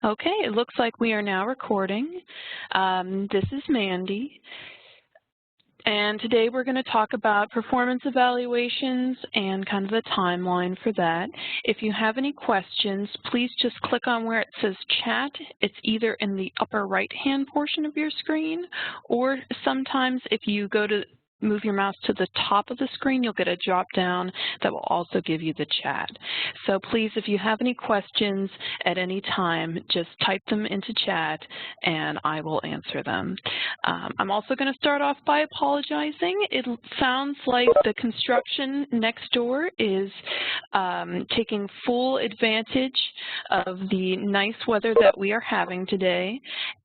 Okay, it looks like we are now recording. This is Mandy, and today we're going to talk about performance evaluations and kind of the timeline for that. If you have any questions, please just click on where it says chat. It's either in the upper right-hand portion of your screen, or sometimes if you go to move your mouse to the top of the screen, you'll get a drop down that will also give you the chat. So please, if you have any questions at any time, just type them into chat and I will answer them. I'm also going to start off by apologizing. It sounds like the construction next door is taking full advantage of the nice weather that we are having today,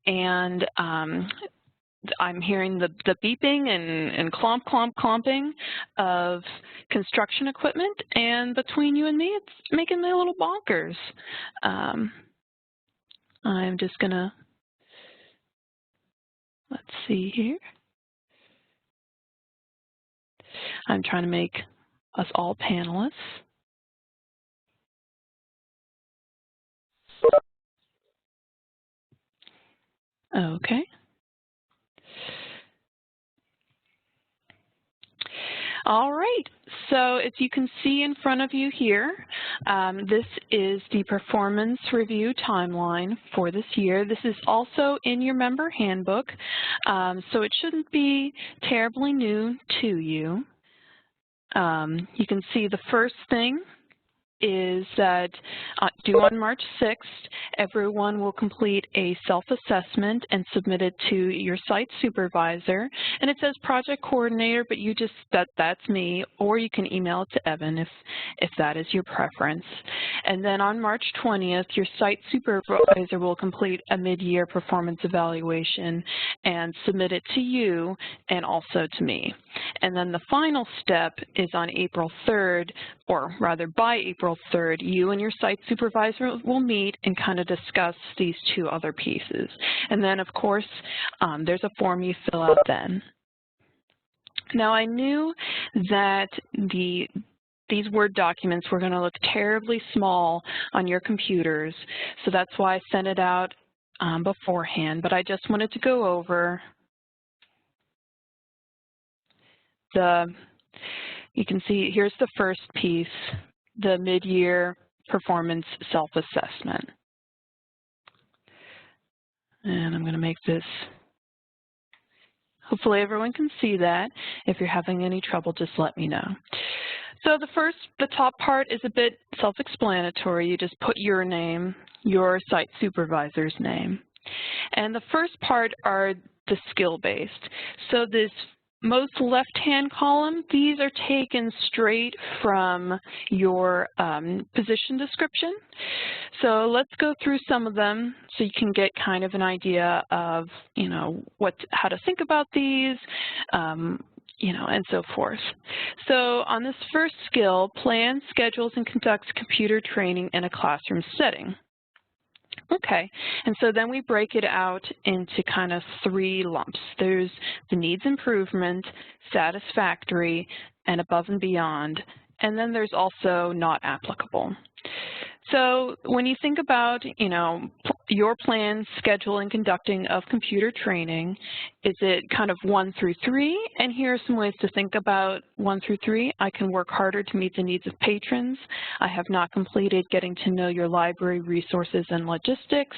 and I'm hearing the beeping and clomping of construction equipment, and between you and me, it's making me a little bonkers. I'm just gonna, let's see here. I'm trying to make us all panelists. Okay. All right, so as you can see in front of you here, this is the performance review timeline for this year. This is also in your member handbook, so it shouldn't be terribly new to you. You can see the first thing is that due on March 6th, everyone will complete a self-assessment and submit it to your site supervisor. And it says project coordinator, but you just, that's me, or you can email it to Evan if that is your preference. And then on March 20th, your site supervisor will complete a mid-year performance evaluation and submit it to you and also to me. And then the final step is on April 3rd, or rather by April 3rd, you and your site supervisor will meet and kind of discuss these two other pieces. And then, of course, there's a form you fill out then. Now, I knew that these Word documents were going to look terribly small on your computers, so that's why I sent it out beforehand. But I just wanted to go over you can see here's the first piece, the mid-year performance self-assessment. And I'm going to make this, hopefully everyone can see that. If you're having any trouble, just let me know. So the top part is a bit self-explanatory. You just put your name, your site supervisor's name. And the first part are the skill-based. So this most left-hand column, these are taken straight from your position description. So let's go through some of them so you can get kind of an idea of, how to think about these, and so forth. So on this first skill, plans, schedules, and conducts computer training in a classroom setting. Okay, and so then we break it out into kind of three lumps. There's the needs improvement, satisfactory, and above and beyond, and then there's also not applicable. So when you think about, your plan, schedule, and conducting of computer training, is it kind of 1 through 3? And here are some ways to think about 1 through 3. I can work harder to meet the needs of patrons. I have not completed getting to know your library resources and logistics.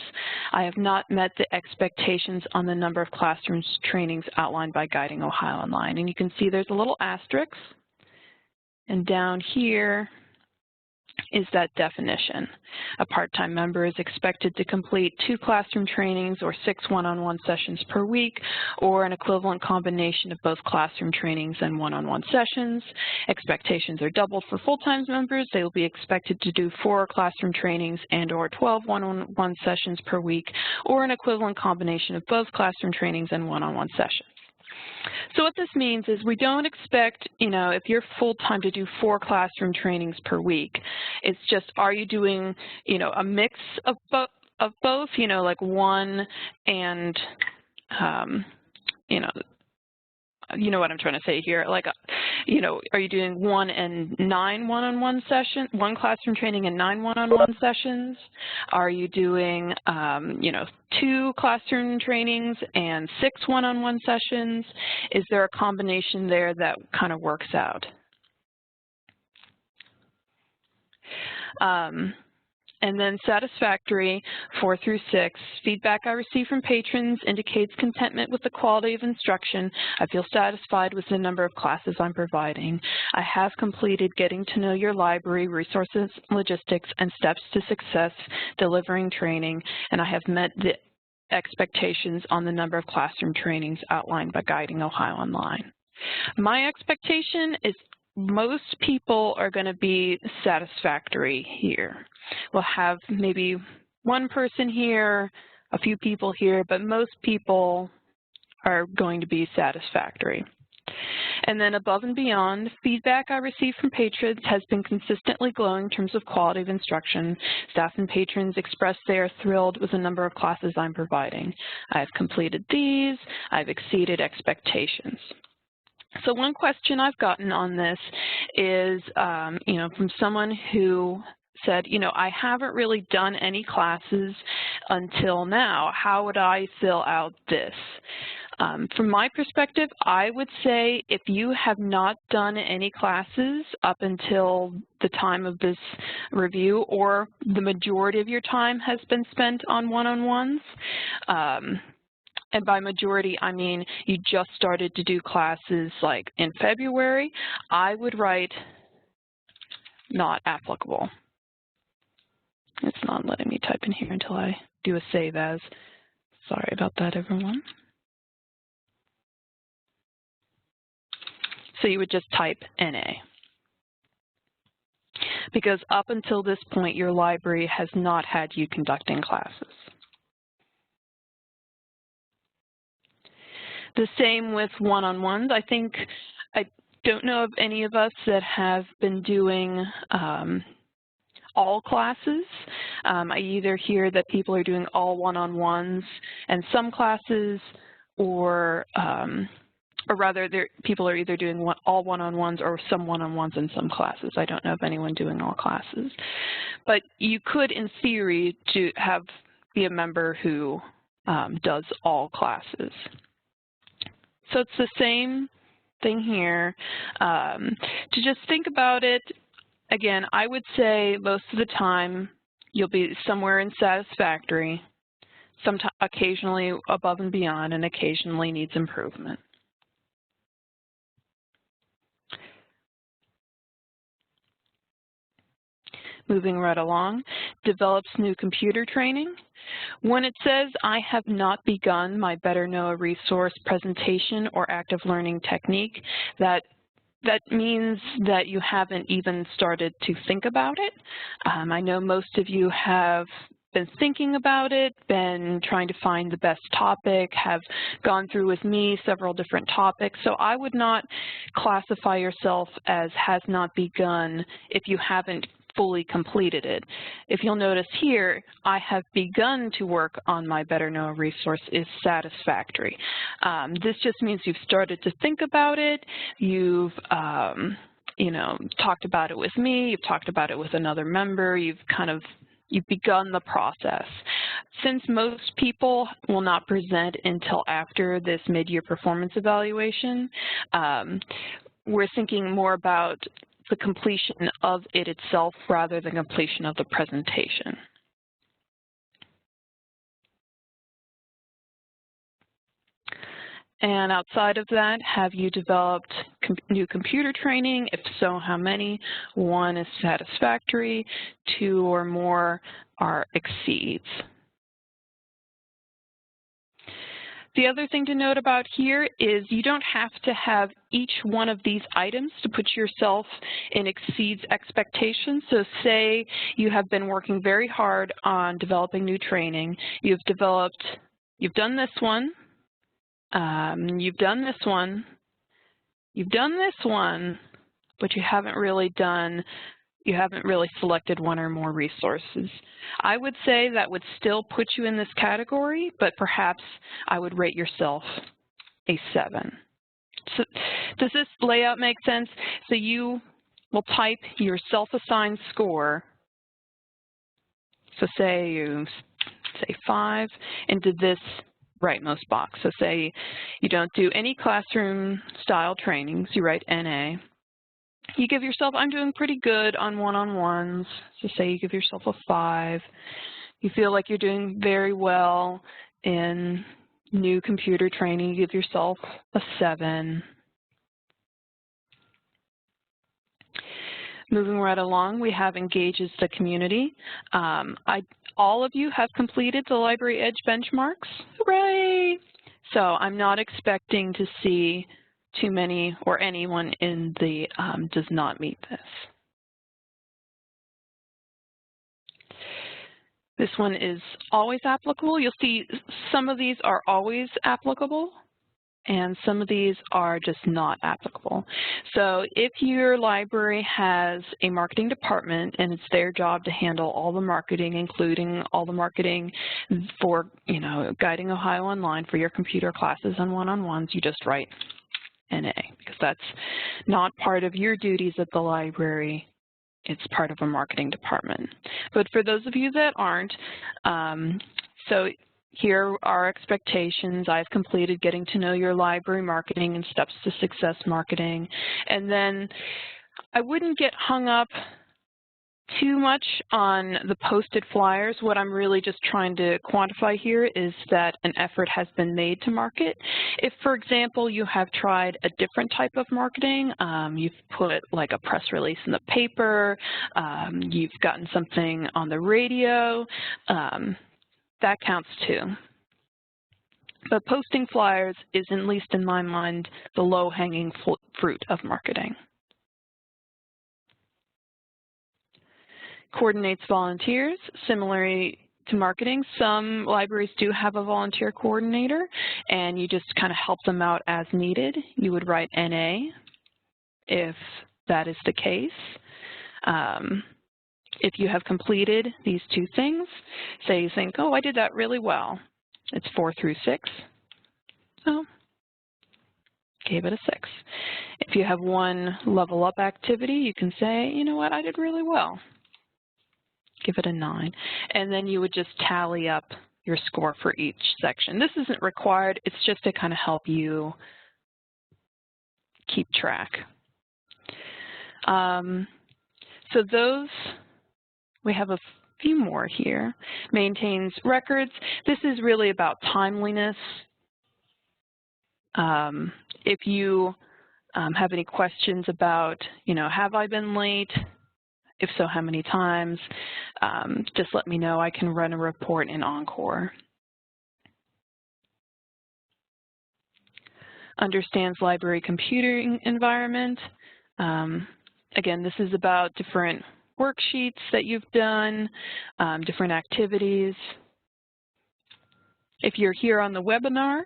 I have not met the expectations on the number of classrooms trainings outlined by Guiding Ohio Online. And you can see there's a little asterisk. And down here is that definition. A part-time member is expected to complete 2 classroom trainings or 6 one-on-one sessions per week, or an equivalent combination of both classroom trainings and one-on-one sessions. Expectations are doubled for full-time members. They will be expected to do 4 classroom trainings and or 12 one-on-one sessions per week, or an equivalent combination of both classroom trainings and one-on-one sessions. So what this means is we don't expect, if you're full-time to do 4 classroom trainings per week. It's just, are you doing, a mix of both, like one and, you know what I'm trying to say here. Like, are you doing 1 and 9 one-on-one sessions, 1 classroom training and 9 one-on-one sessions? Are you doing, 2 classroom trainings and 6 one-on-one sessions? Is there a combination there that kind of works out? And then satisfactory, 4 through 6. Feedback I receive from patrons indicates contentment with the quality of instruction. I feel satisfied with the number of classes I'm providing. I have completed getting to know your library, resources, logistics, and steps to success delivering training, and I have met the expectations on the number of classroom trainings outlined by Guiding Ohio Online. My expectation is most people are going to be satisfactory here. We'll have maybe 1 person here, a few people here, but most people are going to be satisfactory. And then above and beyond, feedback I receive from patrons has been consistently glowing in terms of quality of instruction. Staff and patrons express they are thrilled with the number of classes I'm providing. I have completed these. I've exceeded expectations. So one question I've gotten on this is, from someone who said, I haven't really done any classes until now. How would I fill out this? From my perspective, I would say if you have not done any classes up until the time of this review, or the majority of your time has been spent on one-on-ones, and by majority, I mean you just started to do classes like in February, I would write not applicable. It's not letting me type in here until I do a save as. Sorry about that, everyone. So you would just type NA. Because up until this point, your library has not had you conducting classes. The same with one-on-ones. I don't know of any of us that have been doing all classes. I either hear that people are doing all one-on-ones and some classes, or rather people are either doing all one-on-ones or some one-on-ones and some classes. I don't know of anyone doing all classes. But you could, in theory, be a member who does all classes. So it's the same thing here. To just think about it, again, I would say most of the time you'll be somewhere in satisfactory, occasionally above and beyond, and occasionally needs improvement. Moving right along, develops new computer training. When it says, I have not begun my Better Know a Resource presentation or active learning technique, that means that you haven't even started to think about it. I know most of you have been thinking about it, been trying to find the best topic, have gone through with me several different topics. So I would not classify yourself as has not begun if you haven't fully completed it. If you'll notice here, I have begun to work on my Better Know a Resource is satisfactory. This just means you've started to think about it, you've talked about it with me, you've talked about it with another member, you've begun the process. Since most people will not present until after this mid-year performance evaluation, we're thinking more about the completion of it itself rather than completion of the presentation. And outside of that, have you developed new computer training? If so, how many? 1 is satisfactory, 2 or more are exceeds. The other thing to note about here is you don't have to have each one of these items to put yourself in exceeds expectations. So say you have been working very hard on developing new training. You've done this one, you've done this one, you've done this one, but you haven't really selected 1 or more resources. I would say that would still put you in this category, but perhaps I would rate yourself a 7. So does this layout make sense? So you will type your self-assigned score. So say you say 5 into this rightmost box. So say you don't do any classroom style trainings, you write NA. You give yourself, I'm doing pretty good on one-on-ones. So say you give yourself a 5. You feel like you're doing very well in new computer training, you give yourself a 7. Moving right along, we have engages the community. All of you have completed the Library Edge benchmarks. Hooray! So I'm not expecting to see too many or anyone in the does not meet this. This one is always applicable. You'll see some of these are always applicable, and some of these are just not applicable. So if your library has a marketing department and it's their job to handle all the marketing, including all the marketing for, Guiding Ohio Online for your computer classes and one-on-ones, you just write NA, because that's not part of your duties at the library. It's part of a marketing department. But for those of you that aren't, so here are expectations. I've completed getting to know your library marketing and steps to success marketing. And then I wouldn't get hung up too much on the posted flyers. What I'm really just trying to quantify here is that an effort has been made to market. If, for example, you have tried a different type of marketing, you've put like a press release in the paper, you've gotten something on the radio, that counts too. But posting flyers is, at least in my mind, the low-hanging fruit of marketing. Coordinates volunteers. Similarly to marketing, some libraries do have a volunteer coordinator, and you just kind of help them out as needed. You would write NA if that is the case. If you have completed these two things, say you think, oh, I did that really well. It's 4 through 6. So gave it a 6. If you have one level up activity, you can say, you know what, I did really well. Give it a 9. And then you would just tally up your score for each section. This isn't required. It's just to kind of help you keep track. So those, we have a few more here. Maintains records. This is really about timeliness. If you have any questions about, have I been late? If so, how many times? Just let me know. I can run a report in Encore. Understands library computing environment. Again, this is about different worksheets that you've done, different activities. If you're here on the webinar,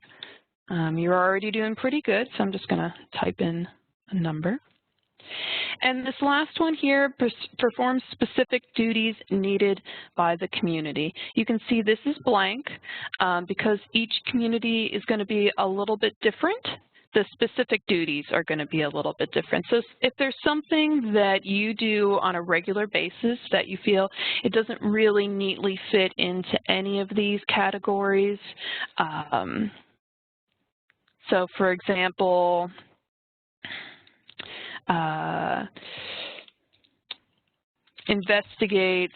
you're already doing pretty good, so I'm just going to type in a number. And this last one here, performs specific duties needed by the community. You can see this is blank because each community is going to be a little bit different. The specific duties are going to be a little bit different. So if there's something that you do on a regular basis that you feel it doesn't really neatly fit into any of these categories, so for example, investigates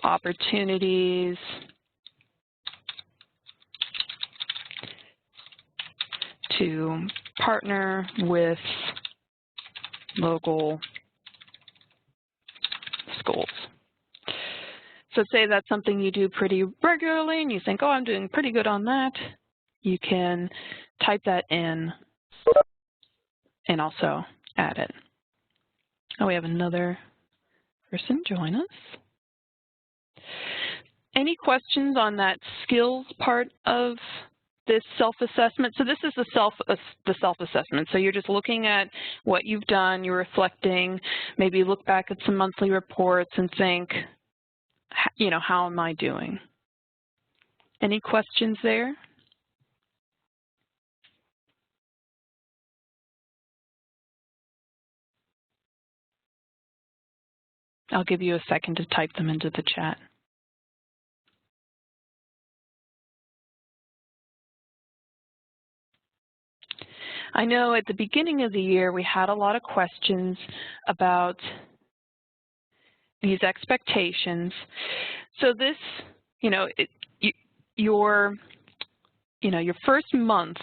opportunities to partner with local schools. So say that's something you do pretty regularly and you think, oh, I'm doing pretty good on that. You can type that in and also add it. Oh, we have another person join us. Any questions on that skills part of this self-assessment? So this is the self-assessment. So you're just looking at what you've done, you're reflecting, maybe look back at some monthly reports and think, how am I doing? Any questions there? I'll give you a second to type them into the chat. I know at the beginning of the year we had a lot of questions about these expectations. So this, your first month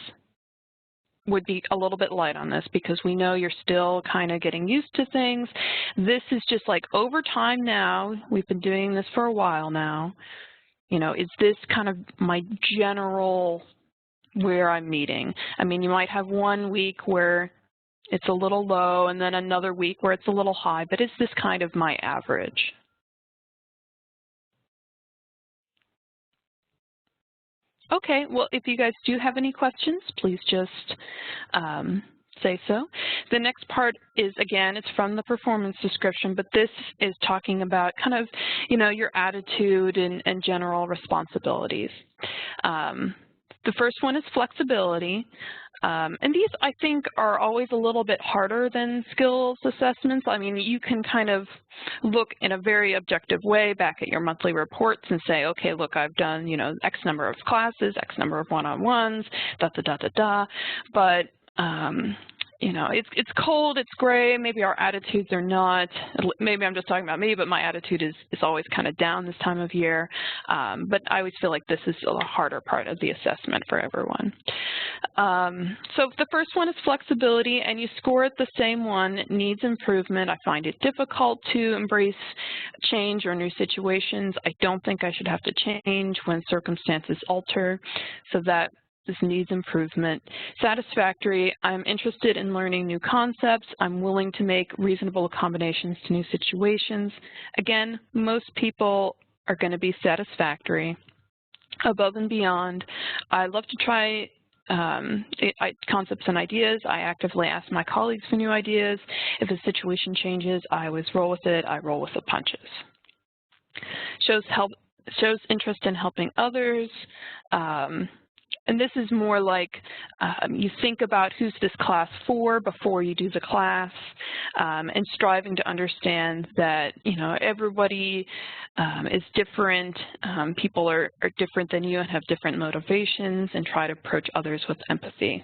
would be a little bit light on this because we know you're still kind of getting used to things. This is just like over time now. We've been doing this for a while now. Is this kind of my general where I'm meeting? I mean, you might have one week where it's a little low and then another week where it's a little high, but is this kind of my average? Okay, well, if you guys do have any questions, please just say so. The next part is, again, it's from the performance description, but this is talking about kind of, your attitude and general responsibilities. The first one is flexibility. And these, I think, are always a little bit harder than skills assessments. I mean, you can kind of look in a very objective way back at your monthly reports and say, okay, look, I've done, X number of classes, X number of one-on-ones, da-da-da-da-da. But, it's cold, it's gray, maybe our attitudes are not, maybe I'm just talking about me, but my attitude is always kind of down this time of year. But I always feel like this is a harder part of the assessment for everyone. So the first one is flexibility, and you score it the same one, needs improvement. I find it difficult to embrace change or new situations. I don't think I should have to change when circumstances alter. So that this needs improvement. Satisfactory, I'm interested in learning new concepts. I'm willing to make reasonable accommodations to new situations. Again, most people are going to be satisfactory. Above and beyond, I love to try concepts and ideas. I actively ask my colleagues for new ideas. If a situation changes, I always roll with it. I roll with the punches. Shows interest in helping others. And this is more like you think about who's this class for before you do the class, and striving to understand that, everybody is different. People are different than you and have different motivations, and try to approach others with empathy.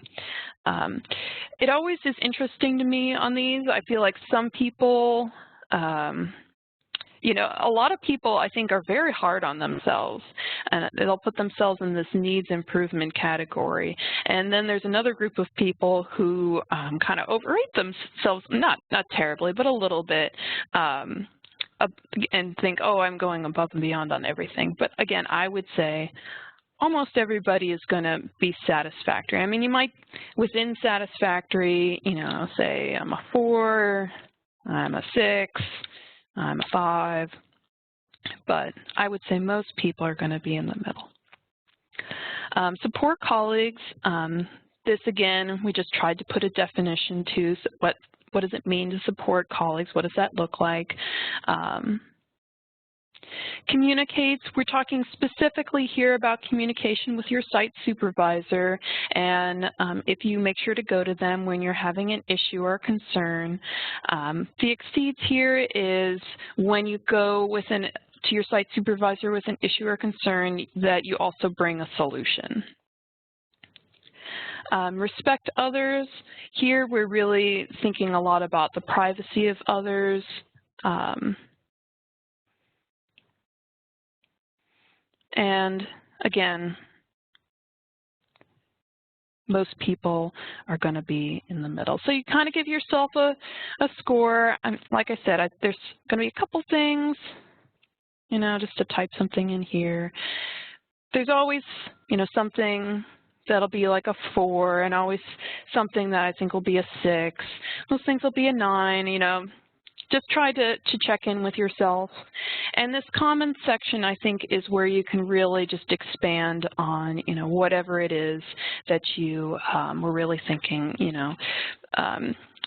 It always is interesting to me on these. I feel like some people, a lot of people, I think, are very hard on themselves, and they'll put themselves in this needs improvement category. And then there's another group of people who kind of overrate themselves, not terribly, but a little bit, and think, oh, I'm going above and beyond on everything. But again, I would say almost everybody is going to be satisfactory. I mean, you might, within satisfactory, say I'm a 4, I'm a 6, I'm a 5, but I would say most people are going to be in the middle. Support colleagues. This, again, we just tried to put a definition to what does it mean to support colleagues? What does that look like? Communicates, we're talking specifically here about communication with your site supervisor, and if you make sure to go to them when you're having an issue or concern. The exceeds here is when you go to your site supervisor with an issue or concern that you also bring a solution. Respect others, here we're really thinking a lot about the privacy of others. And again, most people are going to be in the middle. So you kind of give yourself a score. Like I said, there's going to be a couple things, just to type something in here. There's always, something that'll be like a 4, and always something that I think will be a 6. Those things will be a 9, Just try to check in with yourself. And this comments section, I think, is where you can really just expand on, whatever it is that you were really thinking,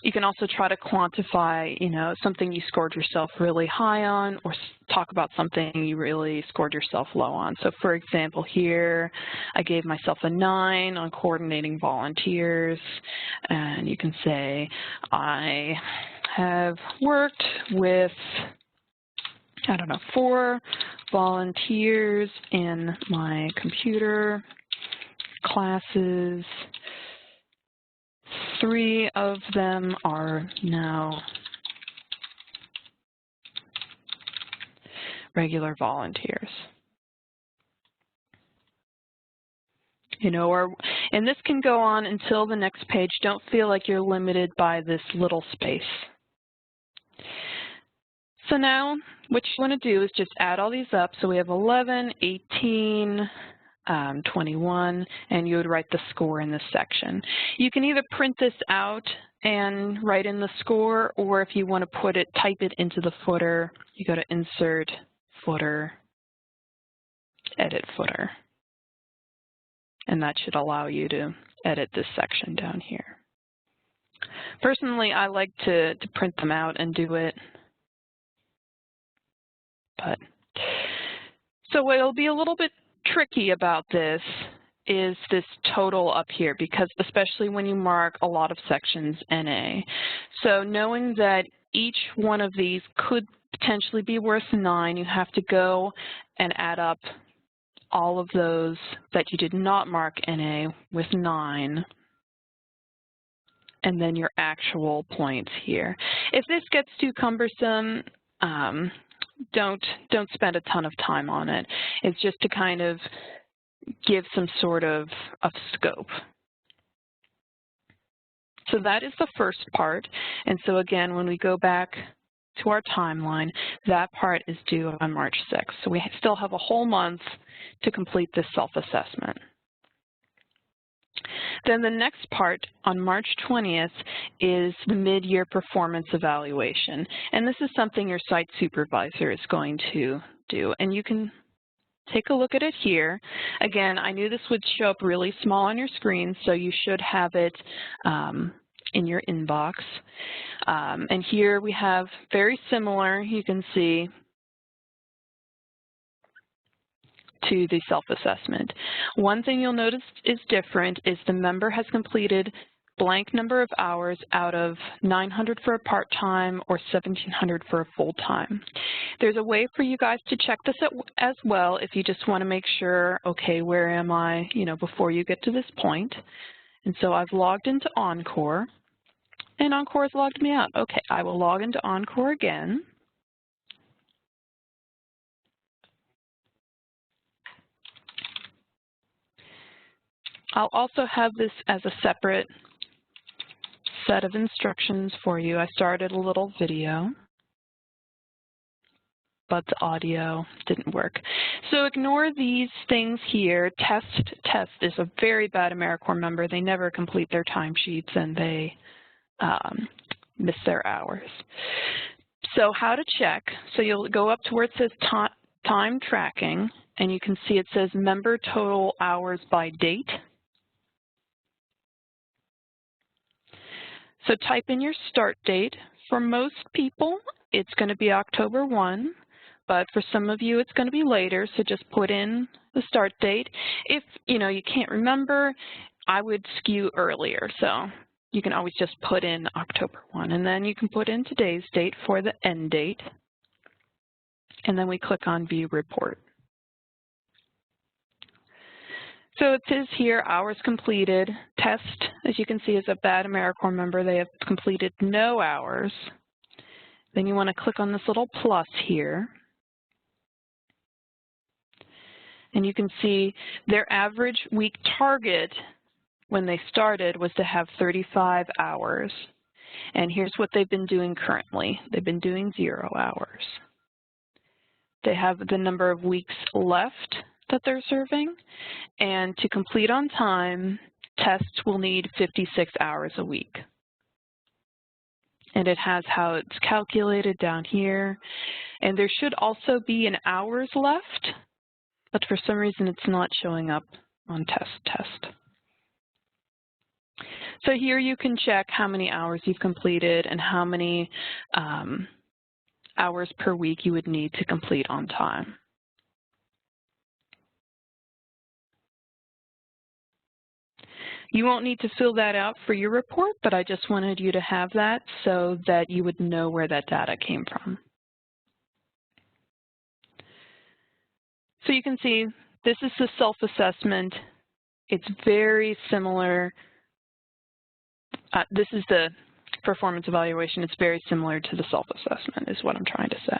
You can also try to quantify, something you scored yourself really high on, or talk about something you really scored yourself low on. So for example, here, I gave myself a 9 on coordinating volunteers, and you can say, I have worked with I don't know, 4 volunteers in my computer classes. 3 of them are now regular volunteers. You know, and this can go on until the next page. Don't feel like you're limited by this little space. So now what you want to do is just add all these up. So we have 11, 18, 21, and you would write the score in this section. You can either print this out and write in the score, or if you want to type it into the footer, you go to Insert, Footer, Edit Footer. And that should allow you to edit this section down here. Personally, I like to print them out and do it. So what'll be a little bit tricky about this is this total up here, because especially when you mark a lot of sections NA. So knowing that each one of these could potentially be worth 9, you have to go and add up all of those that you did not mark NA with 9, and then your actual points here. If this gets too cumbersome, don't spend a ton of time on it. It's just to kind of give some sort of scope. So that is the first part. And so again, when we go back to our timeline, that part is due on March 6th. So we still have a whole month to complete this self-assessment. Then the next part on March 20th is the mid-year performance evaluation. And this is something your site supervisor is going to do. And you can take a look at it here. Again, I knew this would show up really small on your screen, so you should have it in your inbox. And here we have very similar, you can see, to the self-assessment. One thing you'll notice is different is the member has completed blank number of hours out of 900 for a part-time or 1,700 for a full-time. There's a way for you guys to check this as well if you just want to make sure, okay, where am I, before you get to this point. And so I've logged into Encore, and Encore has logged me out. Okay, I will log into Encore again. I'll also have this as a separate set of instructions for you. I started a little video, but the audio didn't work. So ignore these things here. Test is a very bad AmeriCorps member. They never complete their timesheets and they miss their hours. So how to check. So you'll go up to where it says time tracking, and you can see it says member total hours by date. So type in your start date. For most people, it's going to be October 1, but for some of you, it's going to be later, so just put in the start date. If you can't remember, I would skew earlier, so you can always just put in October 1, and then you can put in today's date for the end date, and then we click on View Report. So it says here, hours completed. Test, as you can see, is a bad AmeriCorps member. They have completed no hours. Then you want to click on this little plus here. And you can see their average week target when they started was to have 35 hours. And here's what they've been doing currently. They've been doing 0 hours. They have the number of weeks left that they're serving, and to complete on time, tests will need 56 hours a week. And it has how it's calculated down here. And there should also be an hours left, but for some reason it's not showing up on test. So here you can check how many hours you've completed and how many hours per week you would need to complete on time. You won't need to fill that out for your report, but I just wanted you to have that so that you would know where that data came from. So you can see this is the self-assessment. It's very similar. This is the performance evaluation. It's very similar to the self-assessment is what I'm trying to say.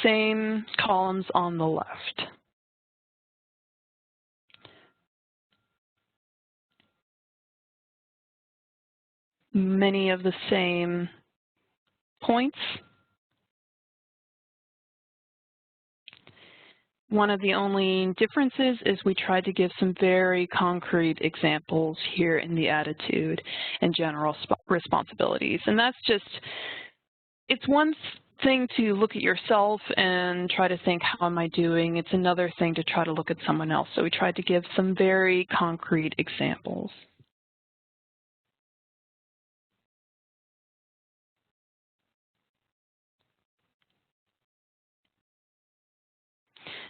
Same columns on the left. Many of the same points. One of the only differences is we tried to give some very concrete examples here in the attitude and general responsibilities. And that's just, it's one thing to look at yourself and try to think, how am I doing? It's another thing to try to look at someone else. So we tried to give some very concrete examples.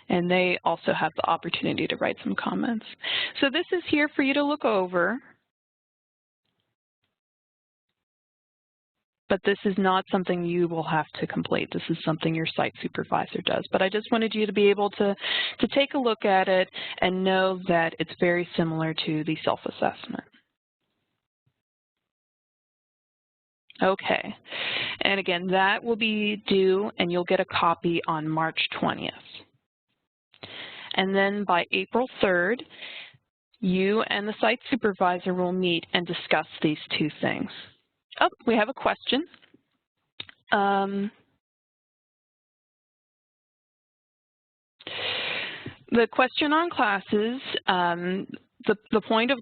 And they also have the opportunity to write some comments. So this is here for you to look over. But this is not something you will have to complete. This is something your site supervisor does. But I just wanted you to be able to take a look at it and know that it's very similar to the self-assessment. Okay, and again, that will be due and you'll get a copy on March 20th. And then by April 3rd, you and the site supervisor will meet and discuss these two things. Oh, we have a question. The question on classes, the point of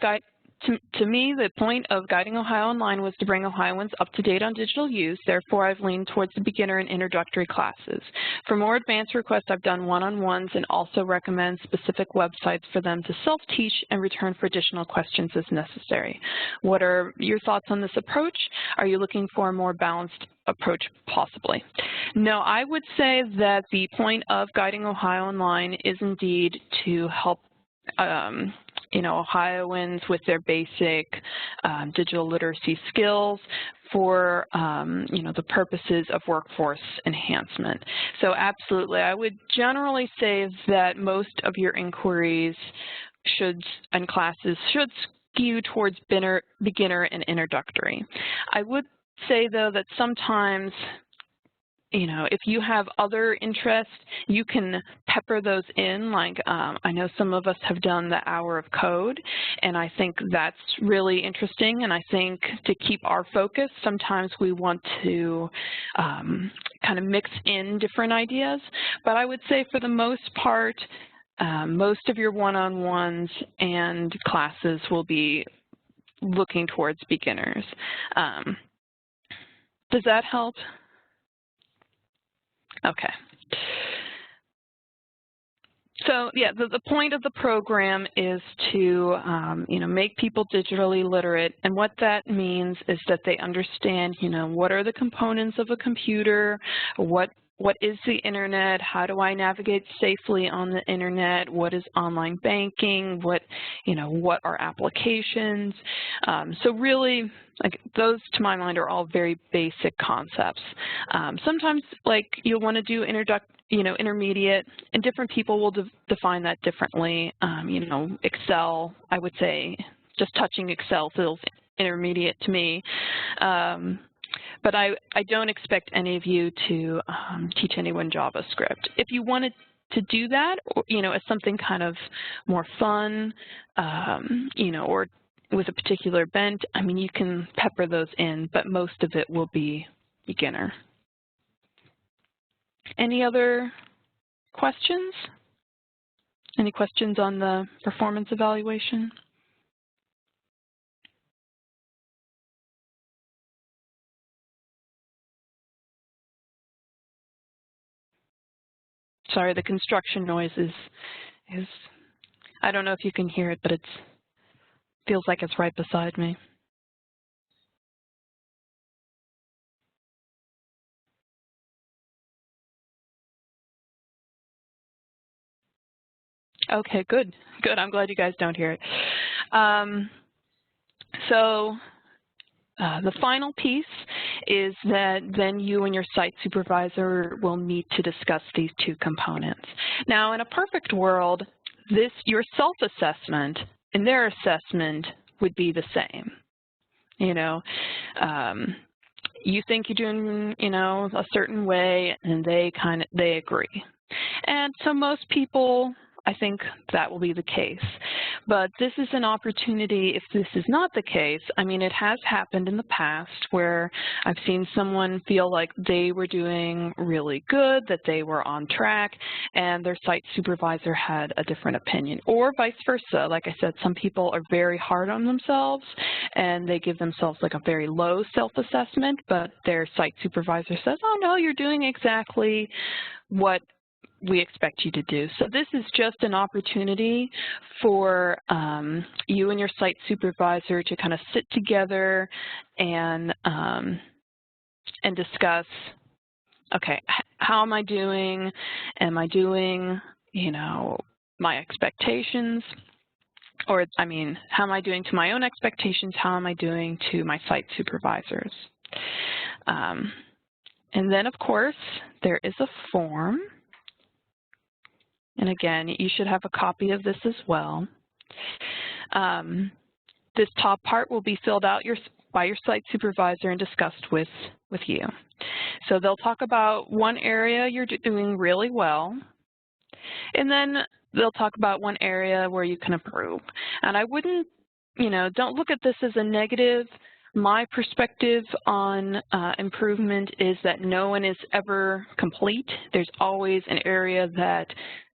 to me, the point of Guiding Ohio Online was to bring Ohioans up to date on digital use. Therefore, I've leaned towards the beginner and introductory classes. For more advanced requests, I've done one-on-ones and also recommend specific websites for them to self-teach and return for additional questions as necessary. What are your thoughts on this approach? Are you looking for a more balanced approach, possibly? No, I would say that the point of Guiding Ohio Online is indeed to help Ohioans with their basic digital literacy skills for, the purposes of workforce enhancement. So absolutely, I would generally say that most of your inquiries and classes should skew towards beginner and introductory. I would say, though, that sometimes if you have other interests, you can pepper those in. Like I know some of us have done the Hour of Code, and I think that's really interesting. And I think to keep our focus, sometimes we want to kind of mix in different ideas. But I would say for the most part, most of your one-on-ones and classes will be looking towards beginners. Does that help? Okay. So yeah, the point of the program is to make people digitally literate, and what that means is that they understand what are the components of a computer, what is the internet, how do I navigate safely on the internet, what is online banking, what are applications. So really, like, those to my mind are all very basic concepts. Sometimes you'll want to do intermediate, and different people will define that differently. Excel, I would say just touching Excel feels intermediate to me. But I don't expect any of you to teach anyone JavaScript. If you wanted to do that, as something kind of more fun, or with a particular bent, you can pepper those in, but most of it will be beginner. Any other questions? Any questions on the performance evaluation? Sorry, the construction noise is I don't know if you can hear it, but it feels like it's right beside me. Okay, good. Good. I'm glad you guys don't hear it. So The final piece is that then you and your site supervisor will meet to discuss these two components. Now, in a perfect world, your self-assessment and their assessment would be the same. You know, you think you're doing, a certain way, and they agree. And so most people, I think that will be the case. But this is an opportunity, if this is not the case, I mean, it has happened in the past where I've seen someone feel like they were doing really good, that they were on track, and their site supervisor had a different opinion. Or vice versa. Like I said, some people are very hard on themselves, and they give themselves like a very low self-assessment, but their site supervisor says, oh, no, you're doing exactly what we expect you to do. So this is just an opportunity for you and your site supervisor to kind of sit together and discuss, okay, how am I doing? Am I doing, my expectations? Or, I mean, how am I doing to my own expectations? How am I doing to my site supervisors? And then, of course, there is a form. And again, you should have a copy of this as well. This top part will be filled out by your site supervisor and discussed with you. So they'll talk about one area you're doing really well, and then they'll talk about one area where you can improve. And I wouldn't, don't look at this as a negative. My perspective on improvement is that no one is ever complete. There's always an area that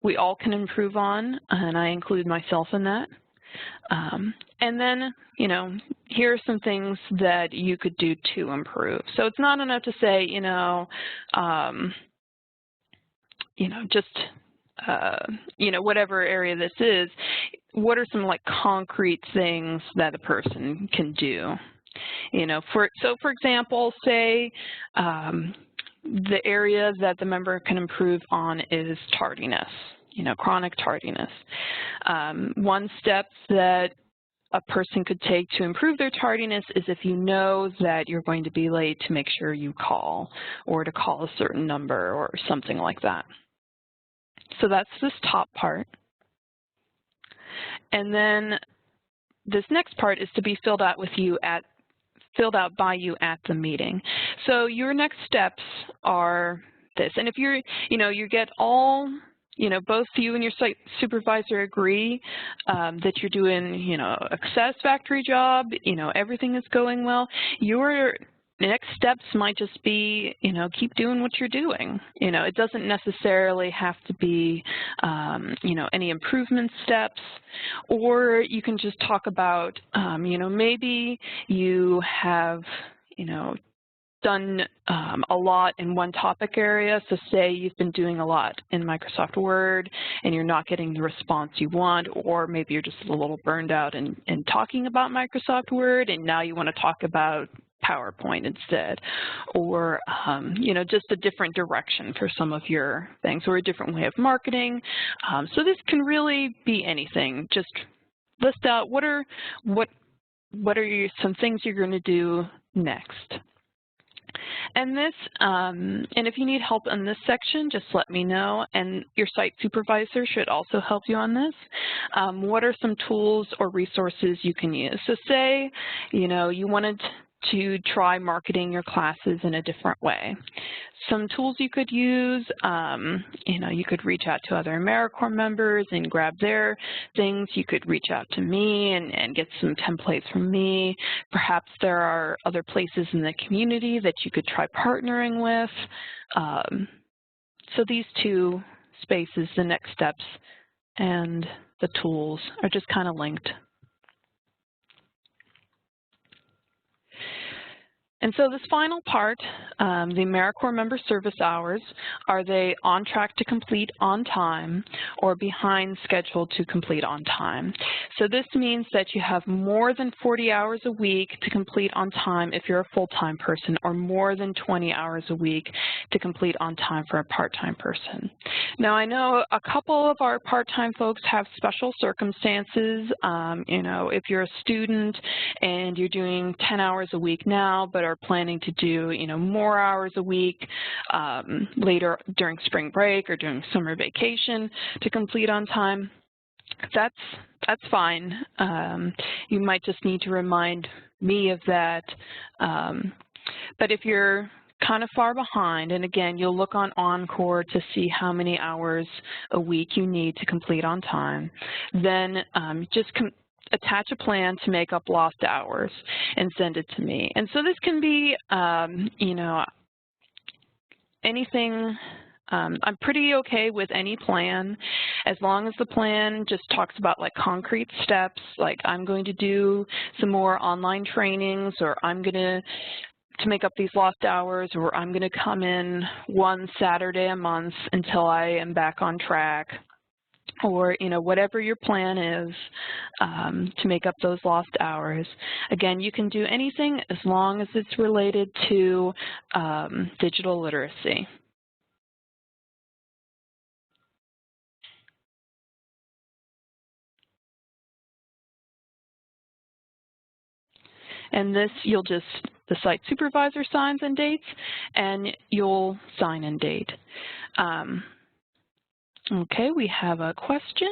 we all can improve on, and I include myself in that. And then, here are some things that you could do to improve. So it's not enough to say, whatever area this is, what are some concrete things that a person can do? For example, say, the area that the member can improve on is tardiness, chronic tardiness. One step that a person could take to improve their tardiness is if you know that you're going to be late, to make sure you call, or to call a certain number or something like that. So that's this top part. And then this next part is to be filled out by you at the meeting. So your next steps are this. And if you get all, both you and your site supervisor agree that you're doing, a satisfactory job, everything is going well, your next steps might just be, keep doing what you're doing. It doesn't necessarily have to be, any improvement steps, or you can just talk about, maybe you have, done a lot in one topic area. So say you've been doing a lot in Microsoft Word and you're not getting the response you want, or maybe you're just a little burned out in talking about Microsoft Word, and now you want to talk about PowerPoint instead, or just a different direction for some of your things, or a different way of marketing. So this can really be anything. Just list out what are some things you're going to do next. And this, and if you need help in this section, just let me know, and your site supervisor should also help you on this. What are some tools or resources you can use? So say, you wanted to try marketing your classes in a different way. Some tools you could use, you could reach out to other AmeriCorps members and grab their things. You could reach out to me and get some templates from me. Perhaps there are other places in the community that you could try partnering with. So these two spaces, the next steps and the tools, are just kind of linked. And so this final part, the AmeriCorps member service hours, are they on track to complete on time or behind schedule to complete on time? So this means that you have more than 40 hours a week to complete on time if you're a full-time person, or more than 20 hours a week to complete on time for a part-time person. Now, I know a couple of our part-time folks have special circumstances. You know, if you're a student and you're doing 10 hours a week now, but are planning to do, you know, more hours a week later during spring break or during summer vacation to complete on time, that's fine. You might just need to remind me of that. But if you're kind of far behind, and again, you'll look on Encore to see how many hours a week you need to complete on time, then just attach a plan to make up lost hours and send it to me. And so this can be, you know, anything. I'm pretty okay with any plan as long as the plan just talks about like concrete steps, like I'm going to do some more online trainings, or I'm going to make up these lost hours, or I'm going to come in one Saturday a month until I am back on track, or, you know, whatever your plan is to make up those lost hours. Again, you can do anything as long as it's related to digital literacy. And this, you'll just, the site supervisor signs and dates, and you'll sign and date. Okay, we have a question.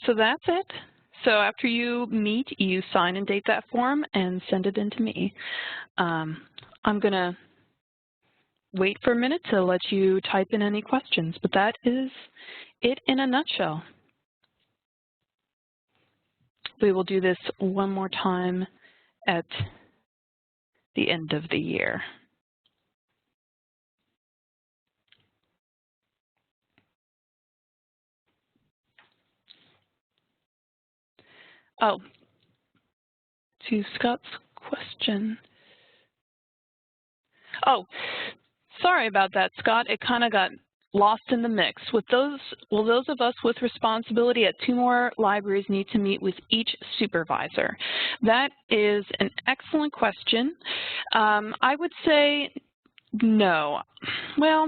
So that's it. So after you meet, you sign and date that form and send it in to me. I'm going to wait for a minute to let you type in any questions, but that is it in a nutshell. We will do this one more time at the end of the year. Oh, to Scott's question. Oh, sorry about that, Scott. It kind of got lost in the mix. With those, will those of us with responsibility at 2 more libraries need to meet with each supervisor? That is an excellent question. I would say no. Well,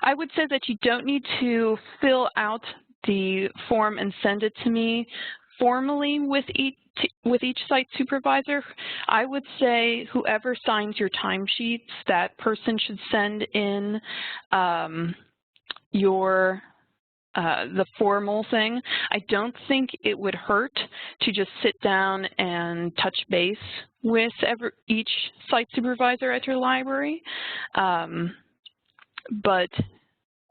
I would say that you don't need to fill out the form and send it to me formally with each site supervisor. I would say whoever signs your timesheets, that person should send in the formal thing. I don't think it would hurt to just sit down and touch base with each site supervisor at your library, but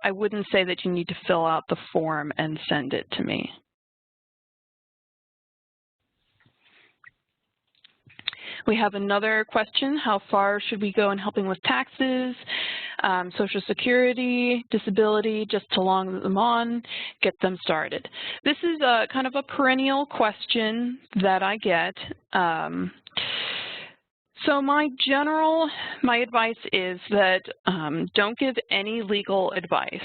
I wouldn't say that you need to fill out the form and send it to me. We have another question. How far should we go in helping with taxes, Social Security, disability, just to log them on, get them started? This is a kind of a perennial question that I get. So my advice is that don't give any legal advice.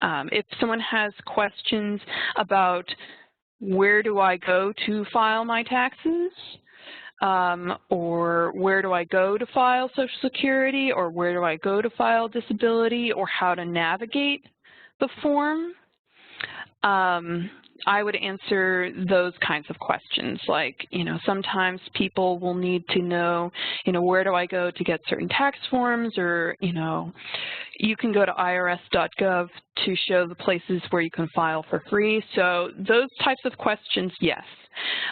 If someone has questions about where do I go to file my taxes, or where do I go to file Social Security, or where do I go to file disability, or how to navigate the form, I would answer those kinds of questions. Like, you know, sometimes people will need to know, you know, where do I go to get certain tax forms, or, you know, you can go to irs.gov to show the places where you can file for free. So those types of questions, yes.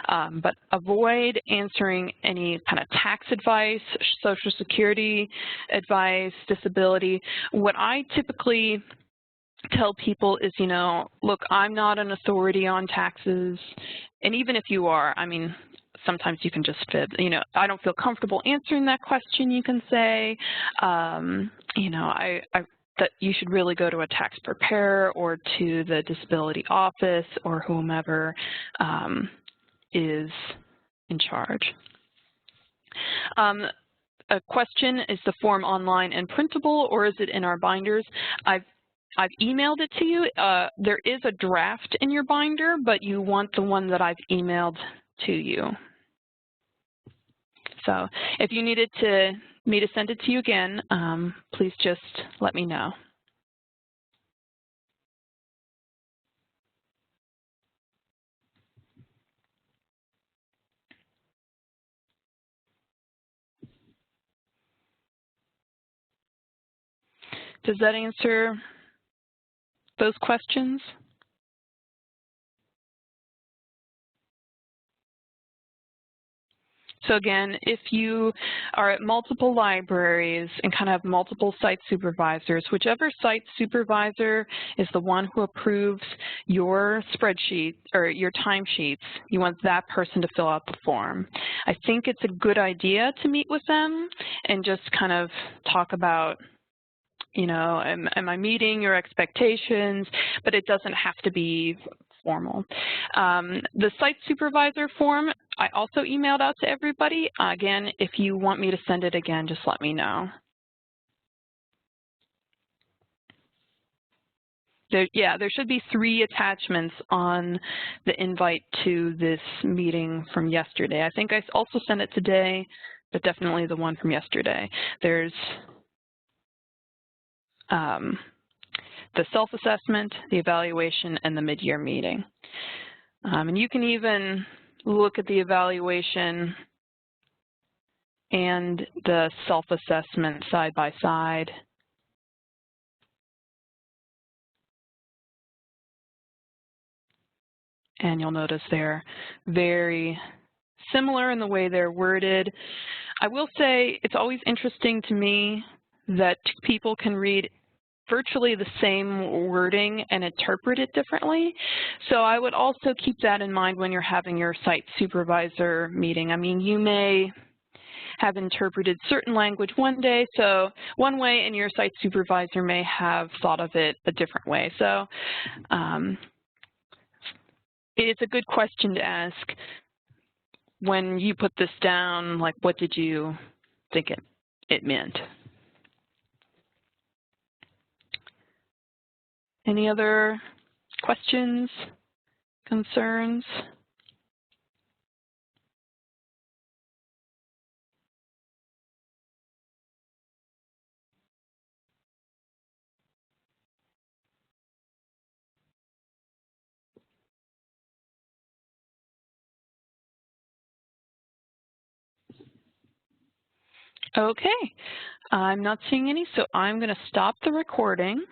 But avoid answering any kind of tax advice, Social Security advice, disability. What I typically tell people is, you know, look, I'm not an authority on taxes. And even if you are, I mean, sometimes you can just fib. You know, I don't feel comfortable answering that question, you can say. You know, that you should really go to a tax preparer or to the disability office or whomever is in charge. A question, is the form online and printable, or is it in our binders? I've emailed it to you. There is a draft in your binder, but you want the one that I've emailed to you. So if you needed me to send it to you again, please just let me know. Does that answer those questions? So again, if you are at multiple libraries and kind of have multiple site supervisors, whichever site supervisor is the one who approves your spreadsheet or your timesheets, you want that person to fill out the form. I think it's a good idea to meet with them and just kind of talk about, you know, am I meeting your expectations? But it doesn't have to be formal. The site supervisor form, I also emailed out to everybody. Again, if you want me to send it again, just let me know. There should be 3 attachments on the invite to this meeting from yesterday. I think I also sent it today, but definitely the one from yesterday. There's the self-assessment, the evaluation, and the mid-year meeting. And you can even look at the evaluation and the self-assessment side by side. And you'll notice they're very similar in the way they're worded. I will say it's always interesting to me that people can read virtually the same wording and interpret it differently. So I would also keep that in mind when you're having your site supervisor meeting. I mean, you may have interpreted certain language one day, so one way, and your site supervisor may have thought of it a different way. So it's a good question to ask when you put this down, like, what did you think it meant? Any other questions, concerns? Okay, I'm not seeing any, so I'm going to stop the recording.